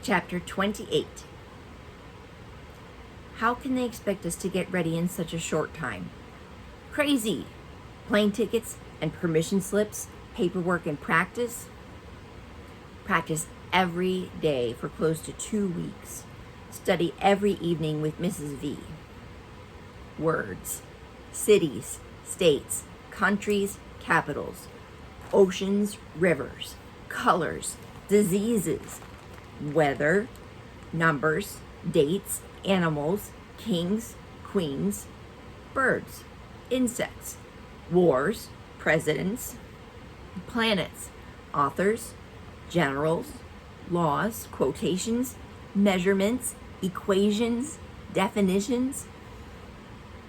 Chapter 28. How can they expect us to get ready in such a short time? Crazy! Plane tickets and permission slips, paperwork and practice. Practice every day for close to 2 weeks. Study every evening with Mrs. V. Words, cities, states, countries, capitals, oceans, rivers, colors, diseases, weather, numbers, dates, animals, kings, queens, birds, insects, wars, presidents, planets, authors, generals, laws, quotations, measurements, equations, definitions.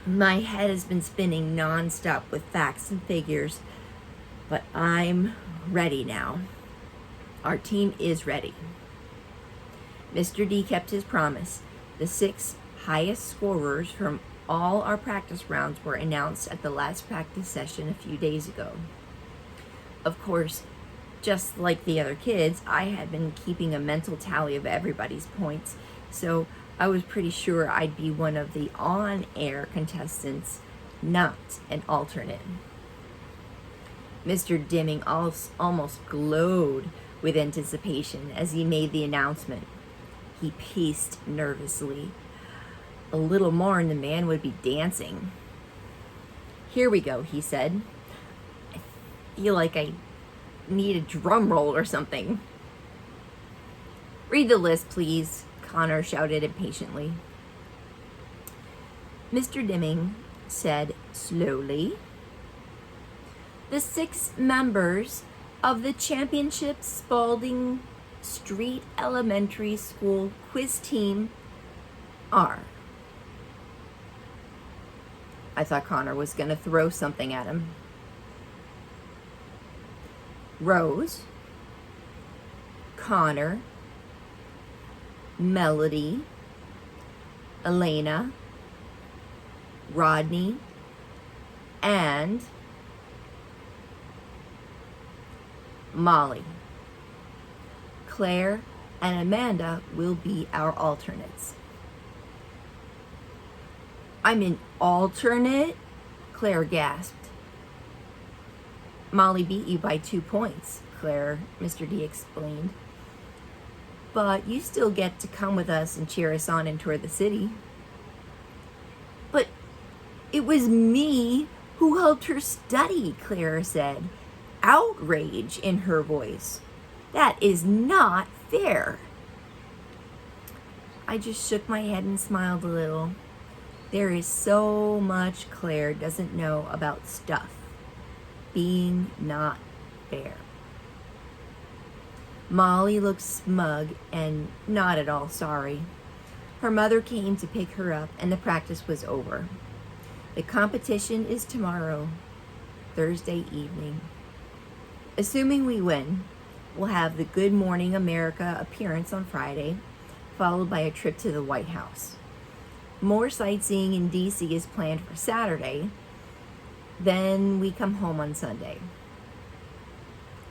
My head has been spinning nonstop with facts and figures, but I'm ready now. Our team is ready. Mr. D kept his promise. The 6 highest scorers from all our practice rounds were announced at the last practice session a few days ago. Of course, just like the other kids, I had been keeping a mental tally of everybody's points, so I was pretty sure I'd be one of the on-air contestants, not an alternate. Mr. Dimming almost glowed with anticipation as he made the announcement. He paced nervously. A little more and the man would be dancing. "Here we go," he said. "I feel like I need a drum roll or something." "Read the list, please," Connor shouted impatiently. Mr. Dimming said slowly, "The 6 members of the Championship Spalding Street Elementary School quiz team are..." I thought Connor was going to throw something at him. Rose, Connor, Melody, Elena, Rodney, and Molly. Claire and Amanda will be our alternates. "I'm an alternate?" Claire gasped. "Molly beat you by 2 points, Claire," Mr. D explained. "But you still get to come with us and cheer us on and tour the city." "But it was me who helped her study," Claire said, outrage in her voice. "That is not fair." I just shook my head and smiled a little. There is so much Claire doesn't know about stuff being not fair. Molly looked smug and not at all sorry. Her mother came to pick her up and the practice was over. The competition is tomorrow, Thursday evening. Assuming we win, we'll have the Good Morning America appearance on Friday, followed by a trip to the White House. More sightseeing in D.C. is planned for Saturday. Then we come home on Sunday.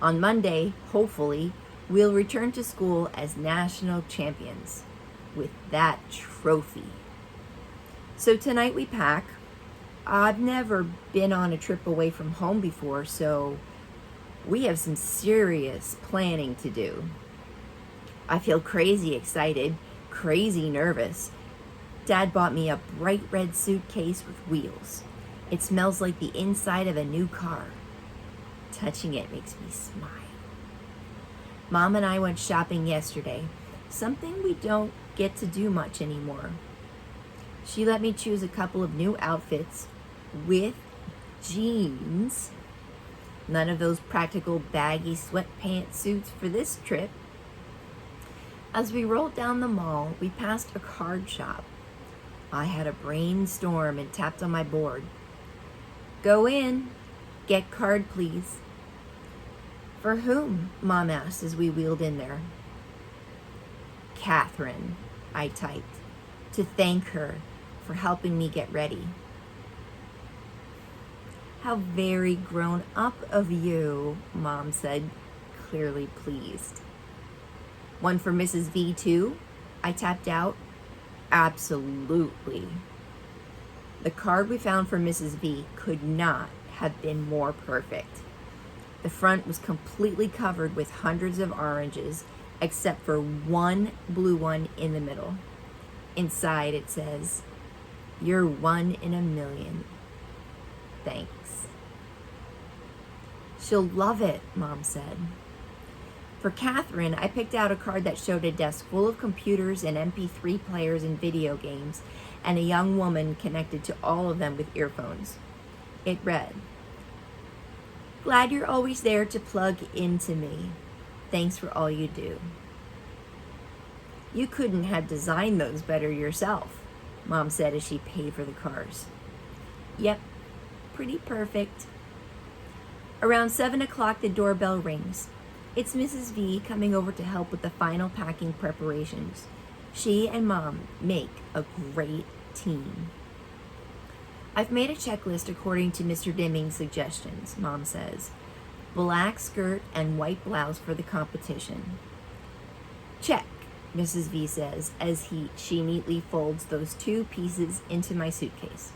On Monday, hopefully, we'll return to school as national champions with that trophy. So tonight we pack. I've never been on a trip away from home before, so we have some serious planning to do. I feel crazy excited, crazy nervous. Dad bought me a bright red suitcase with wheels. It smells like the inside of a new car. Touching it makes me smile. Mom and I went shopping yesterday, something we don't get to do much anymore. She let me choose a couple of new outfits with jeans. None of those practical baggy sweatpants suits for this trip. As we rolled down the mall, we passed a card shop. I had a brainstorm and tapped on my board. "Go in. Get card, please." "For whom?" Mom asked as we wheeled in there. "Catherine," I typed, to thank her for helping me get ready. "How very grown up of you," Mom said, clearly pleased. One for Mrs. V too? I tapped out. Absolutely. The card we found for Mrs. V could not have been more perfect. The front was completely covered with hundreds of oranges, except for one blue one in the middle. Inside it says, "You're 1 in a million. Thanks." "She'll love it," Mom said. For Catherine, I picked out a card that showed a desk full of computers and MP3 players and video games, and a young woman connected to all of them with earphones. It read, "Glad you're always there to plug into me. Thanks for all you do." "You couldn't have designed those better yourself," Mom said as she paid for the cards. "Yep, pretty perfect." Around 7 o'clock, the doorbell rings. It's Mrs. V coming over to help with the final packing preparations. She and Mom make a great team. "I've made a checklist according to Mr. Deming's suggestions," Mom says. "Black skirt and white blouse for the competition." "Check," Mrs. V says as she neatly folds those 2 pieces into my suitcase.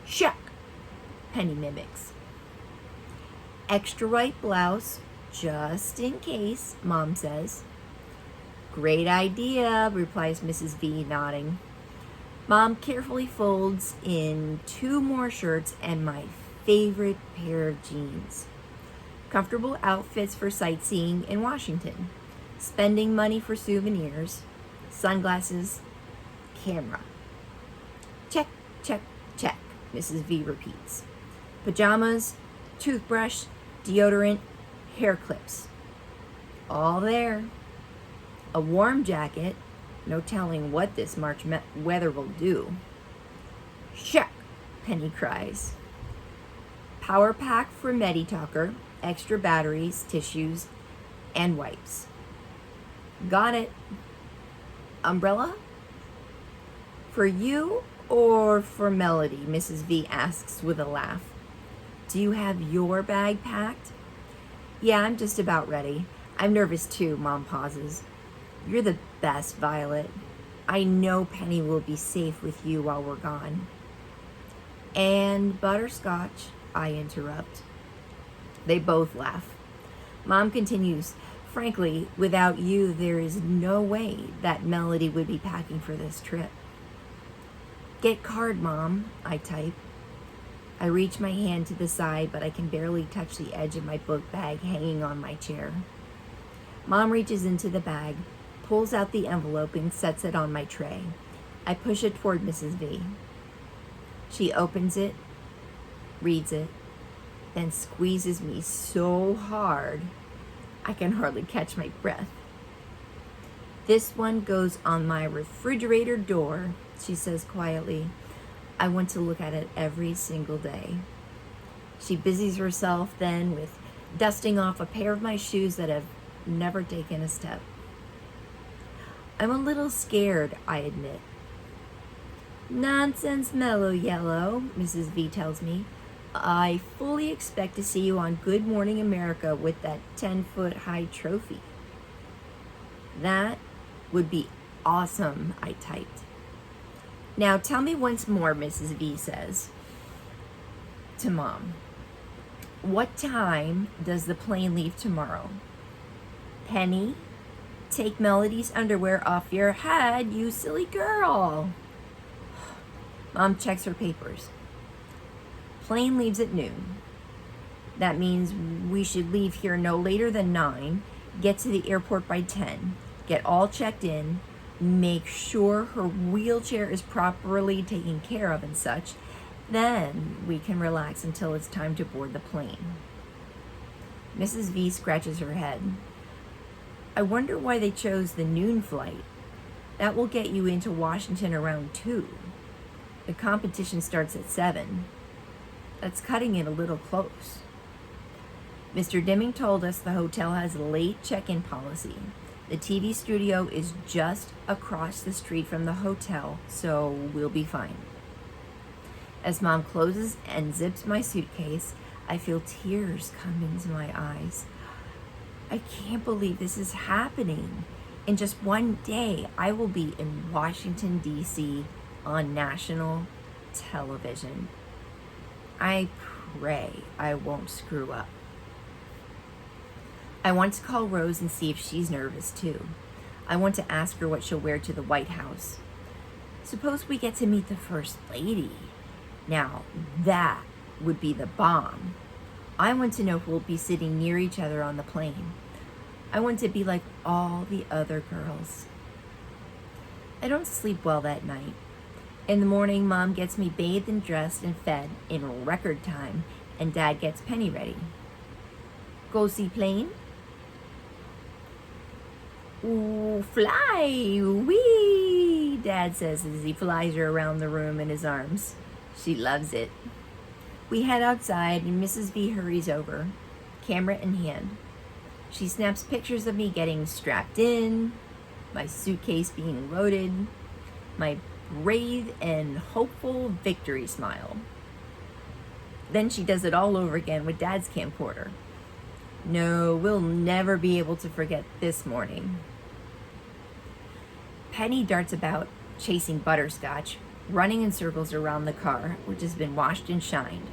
"Check," Penny mimics. "Extra white blouse, just in case," Mom says. "Great idea," replies Mrs. V, nodding. Mom carefully folds in 2 more shirts and my favorite pair of jeans. Comfortable outfits for sightseeing in Washington. Spending money for souvenirs. Sunglasses. Camera. Check, check, check, Mrs. V repeats. Pajamas, toothbrush, deodorant, hair clips. All there. A warm jacket. No telling what this March weather will do. "Check," Penny cries. Power pack for MediTalker, extra batteries, tissues, and wipes. "Got it." "Umbrella?" "For you or for Melody?" Mrs. V asks with a laugh. "Do you have your bag packed?" "Yeah, I'm just about ready. I'm nervous too," Mom pauses. "You're the best, Violet. I know Penny will be safe with you while we're gone." "And butterscotch," I interrupt. They both laugh. Mom continues, "Frankly, without you, there is no way that Melody would be packing for this trip." "Get card, Mom," I type. I reach my hand to the side, but I can barely touch the edge of my book bag hanging on my chair. Mom reaches into the bag, pulls out the envelope, and sets it on my tray. I push it toward Mrs. V. She opens it, reads it, then squeezes me so hard I can hardly catch my breath. "This one goes on my refrigerator door," she says quietly. "I want to look at it every single day." She busies herself then with dusting off a pair of my shoes that have never taken a step. "I'm a little scared," I admit. "Nonsense, Mellow Yellow," Mrs. V tells me. "I fully expect to see you on Good Morning America with that 10-foot-high trophy." "That would be awesome," I typed. "Now tell me once more," Mrs. V says to Mom. "What time does the plane leave tomorrow?" "Penny, take Melody's underwear off your head, you silly girl." Mom checks her papers. "Plane leaves at noon. That means we should leave here no later than 9, get to the airport by 10, get all checked in, make sure her wheelchair is properly taken care of and such. Then we can relax until it's time to board the plane." Mrs. V scratches her head. "I wonder why they chose the noon flight. That will get you into Washington around 2. The competition starts at 7. That's cutting it a little close." Mr. Deming told us the hotel has a late check-in policy. The TV studio is just across the street from the hotel, so we'll be fine. As Mom closes and zips my suitcase, I feel tears come into my eyes. I can't believe this is happening. In just one day, I will be in Washington, D.C. on national television. I pray I won't screw up. I want to call Rose and see if she's nervous too. I want to ask her what she'll wear to the White House. Suppose we get to meet the First Lady. Now, that would be the bomb. I want to know if we'll be sitting near each other on the plane. I want to be like all the other girls. I don't sleep well that night. In the morning, Mom gets me bathed and dressed and fed in record time, and Dad gets Penny ready. Go see plane? Ooh, fly, wee, Dad says as he flies her around the room in his arms. She loves it. We head outside and Mrs. V hurries over, camera in hand. She snaps pictures of me getting strapped in, my suitcase being loaded, my brave and hopeful victory smile. Then she does it all over again with Dad's camcorder. No, we'll never be able to forget this morning. Penny darts about, chasing butterscotch, running in circles around the car, which has been washed and shined.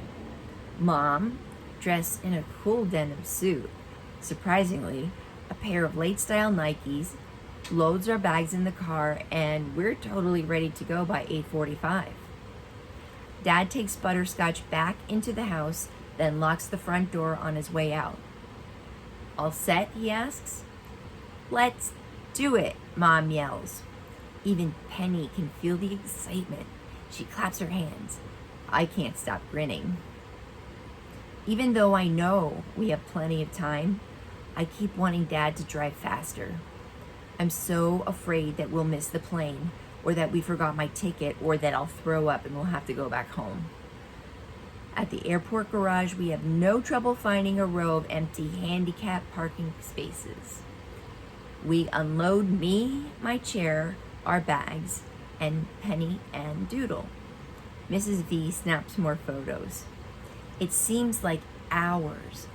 Mom, dressed in a cool denim suit, surprisingly, a pair of late-style Nikes, loads our bags in the car, and we're totally ready to go by 8:45. Dad takes Butterscotch back into the house, then locks the front door on his way out. All set, he asks. Let's do it, Mom yells. Even Penny can feel the excitement. She claps her hands. I can't stop grinning. Even though I know we have plenty of time, I keep wanting Dad to drive faster. I'm so afraid that we'll miss the plane, or that we forgot my ticket, or that I'll throw up and we'll have to go back home. At the airport garage, we have no trouble finding a row of empty handicap parking spaces. We unload me, my chair, our bags, and Penny and Doodle. Mrs. V snaps more photos. It seems like hours,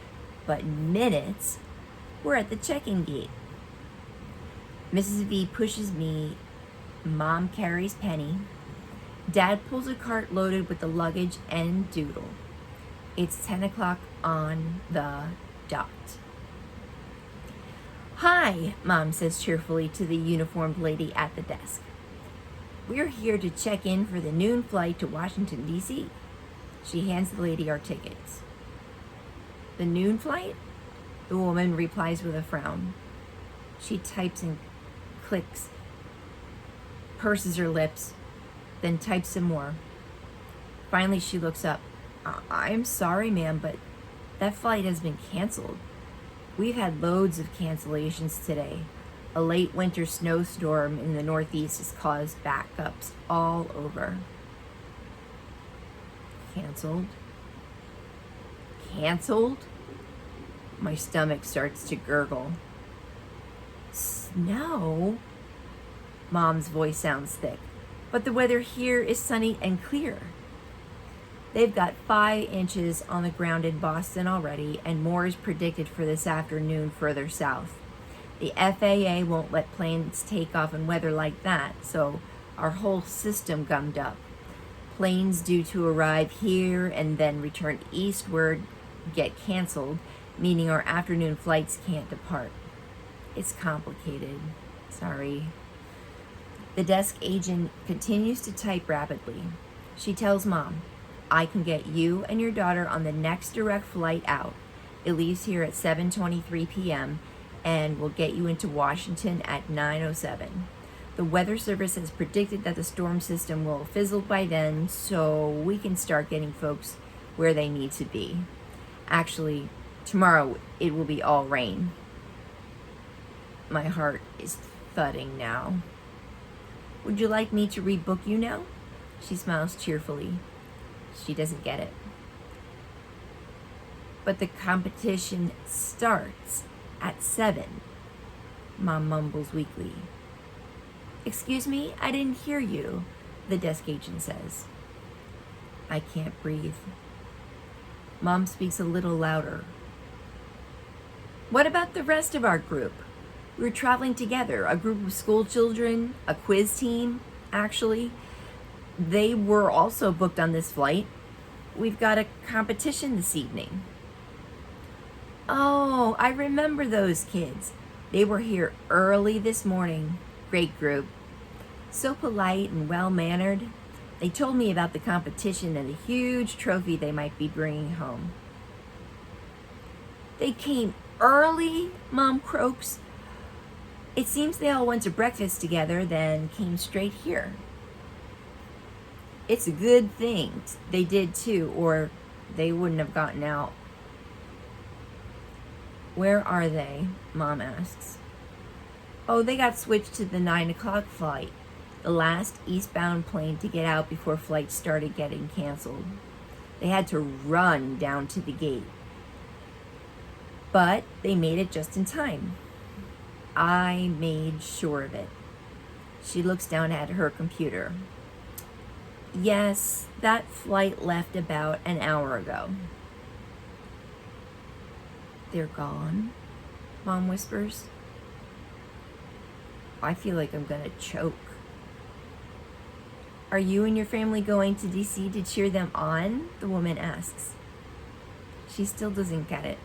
but minutes. We're at the check-in gate. Mrs. V pushes me. Mom carries Penny. Dad pulls a cart loaded with the luggage and Doodle. It's 10 o'clock on the dot. Hi, Mom says cheerfully to the uniformed lady at the desk. We're here to check in for the noon flight to Washington, D.C. She hands the lady our tickets. The noon flight? The woman replies with a frown. She types and clicks, purses her lips, then types some more. Finally, she looks up. I'm sorry, ma'am, but that flight has been canceled. We've had loads of cancellations today. A late winter snowstorm in the Northeast has caused backups all over. Canceled? Canceled? My stomach starts to gurgle. Snow? Mom's voice sounds thick, but the weather here is sunny and clear. They've got 5 inches on the ground in Boston already, and more is predicted for this afternoon further south. The FAA won't let planes take off in weather like that, so our whole system gummed up. Planes due to arrive here and then return eastward get canceled, meaning our afternoon flights can't depart. It's complicated. Sorry. The desk agent continues to type rapidly. She tells Mom, I can get you and your daughter on the next direct flight out. It leaves here at 7:23 p.m. and will get you into Washington at 9:07. The Weather Service has predicted that the storm system will have fizzled by then, so we can start getting folks where they need to be. Actually, tomorrow it will be all rain. My heart is thudding now. Would you like me to rebook you now? She smiles cheerfully. She doesn't get it. But the competition starts at 7, Mom mumbles weakly. Excuse me, I didn't hear you, the desk agent says. I can't breathe. Mom speaks a little louder. What about the rest of our group? We were traveling together, a group of school children, a quiz team, actually. They were also booked on this flight. We've got a competition this evening. Oh, I remember those kids. They were here early this morning. Great group. So polite and well-mannered. They told me about the competition and the huge trophy they might be bringing home. They came early, Mom croaks. It seems they all went to breakfast together, then came straight here. It's a good thing they did too, or they wouldn't have gotten out. Where are they? Mom asks. Oh, they got switched to the 9 o'clock flight, the last eastbound plane to get out before flights started getting canceled. They had to run down to the gate. But they made it just in time. I made sure of it. She looks down at her computer. Yes, that flight left about an hour ago. They're gone, Mom whispers. I feel like I'm gonna choke. Are you and your family going to DC to cheer them on? The woman asks. She still doesn't get it.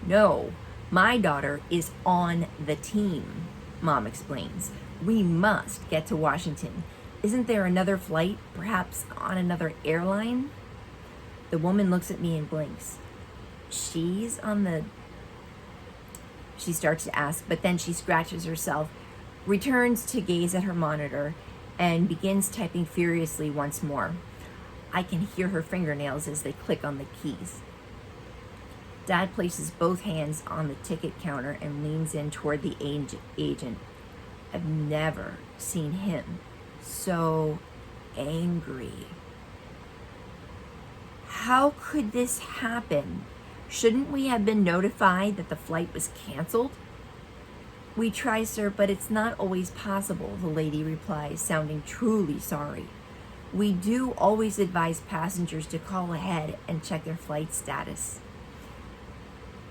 No, my daughter is on the team, Mom explains. We must get to Washington. Isn't there another flight, perhaps on another airline? The woman looks at me and blinks. She starts to ask, but then she scratches herself, returns to gaze at her monitor, and begins typing furiously once more. I can hear her fingernails as they click on the keys. Dad places both hands on the ticket counter and leans in toward the agent. I've never seen him so angry. How could this happen? Shouldn't we have been notified that the flight was canceled? We try, sir, but it's not always possible, the lady replies, sounding truly sorry. We do always advise passengers to call ahead and check their flight status.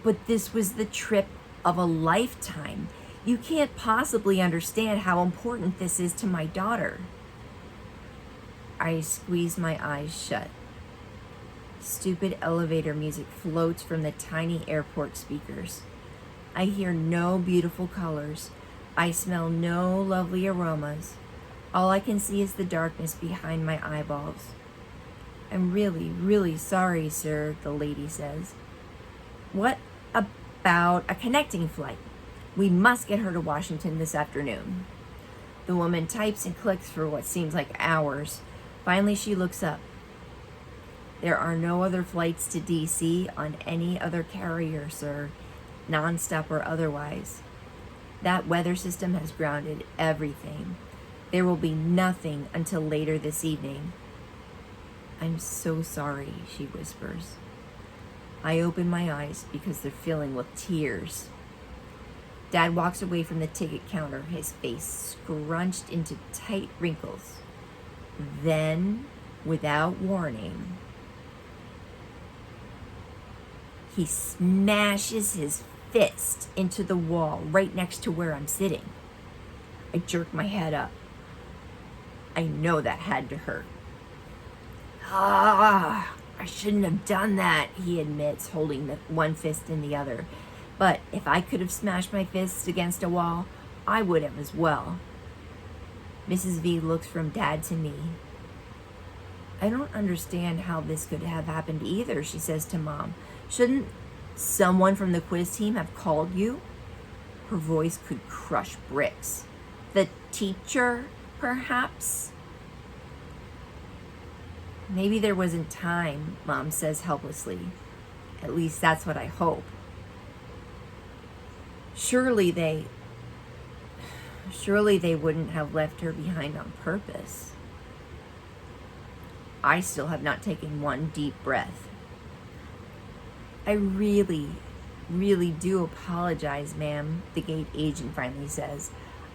But this was the trip of a lifetime. You can't possibly understand how important this is to my daughter. I squeeze my eyes shut. Stupid elevator music floats from the tiny airport speakers. I hear no beautiful colors. I smell no lovely aromas. All I can see is the darkness behind my eyeballs. I'm really, really sorry, sir, the lady says. What about a connecting flight? We must get her to Washington this afternoon. The woman types and clicks for what seems like hours. Finally, she looks up. There are no other flights to DC on any other carrier, sir, nonstop or otherwise. That weather system has grounded everything. There will be nothing until later this evening. I'm so sorry, she whispers. I open my eyes because they're filling with tears. Dad walks away from the ticket counter, his face scrunched into tight wrinkles. Then, without warning, he smashes his fist into the wall right next to where I'm sitting. I jerk my head up. I know that had to hurt. I shouldn't have done that, he admits, holding the one fist in the other. But if I could have smashed my fists against a wall, I would have as well. Mrs. V looks from Dad to me. I don't understand how this could have happened either, she says to Mom. Shouldn't someone from the quiz team have called you? Her voice could crush bricks. The teacher, perhaps? Maybe there wasn't time, Mom says helplessly. At least that's what I hope. Surely they wouldn't have left her behind on purpose. I still have not taken one deep breath. I really, really do apologize, ma'am, the gate agent finally says.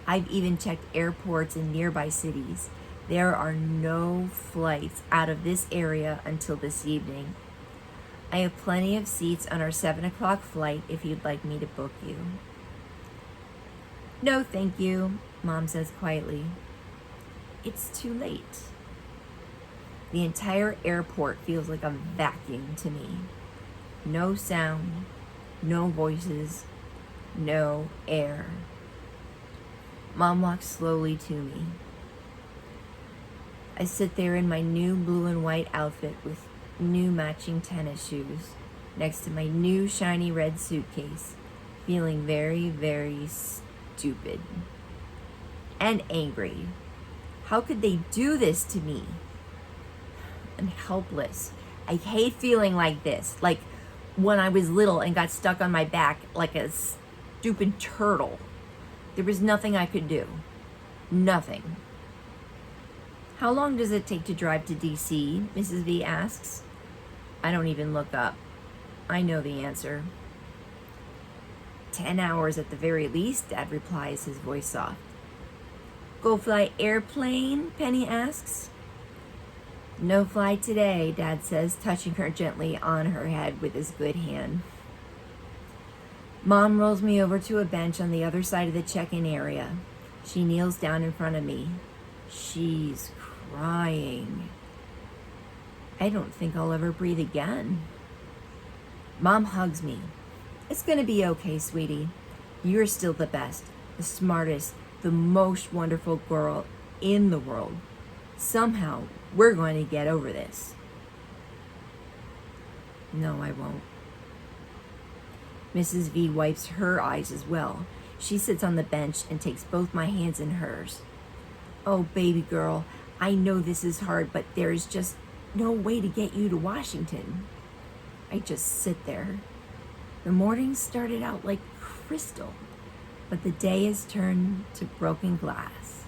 I've even checked airports in nearby cities. There are no flights out of this area until this evening. I have plenty of seats on our 7 o'clock flight if you'd like me to book you. No, thank you, Mom says quietly. It's too late. The entire airport feels like a vacuum to me. No sound, no voices, no air. Mom walks slowly to me. I sit there in my new blue and white outfit with new matching tennis shoes next to my new shiny red suitcase, feeling very, very stupid and angry. How could they do this to me? And helpless. I hate feeling like this, like when I was little and got stuck on my back like a stupid turtle. There was nothing I could do. Nothing. How long does it take to drive to DC? Mrs. V asks. I don't even look up. I know the answer. 10 hours at the very least, Dad replies, his voice soft. Go fly airplane? Penny asks. No fly today, Dad says, touching her gently on her head with his good hand. Mom rolls me over to a bench on the other side of the check-in area. She kneels down in front of me. She's crying. I don't think I'll ever breathe again. Mom hugs me. It's gonna be okay, sweetie. You're still the best, the smartest, the most wonderful girl in the world. Somehow, we're going to get over this. No, I won't. Mrs. V wipes her eyes as well. She sits on the bench and takes both my hands in hers. Oh, baby girl, I know this is hard, but there's just no way to get you to Washington. I just sit there. The morning started out like crystal, but the day has turned to broken glass.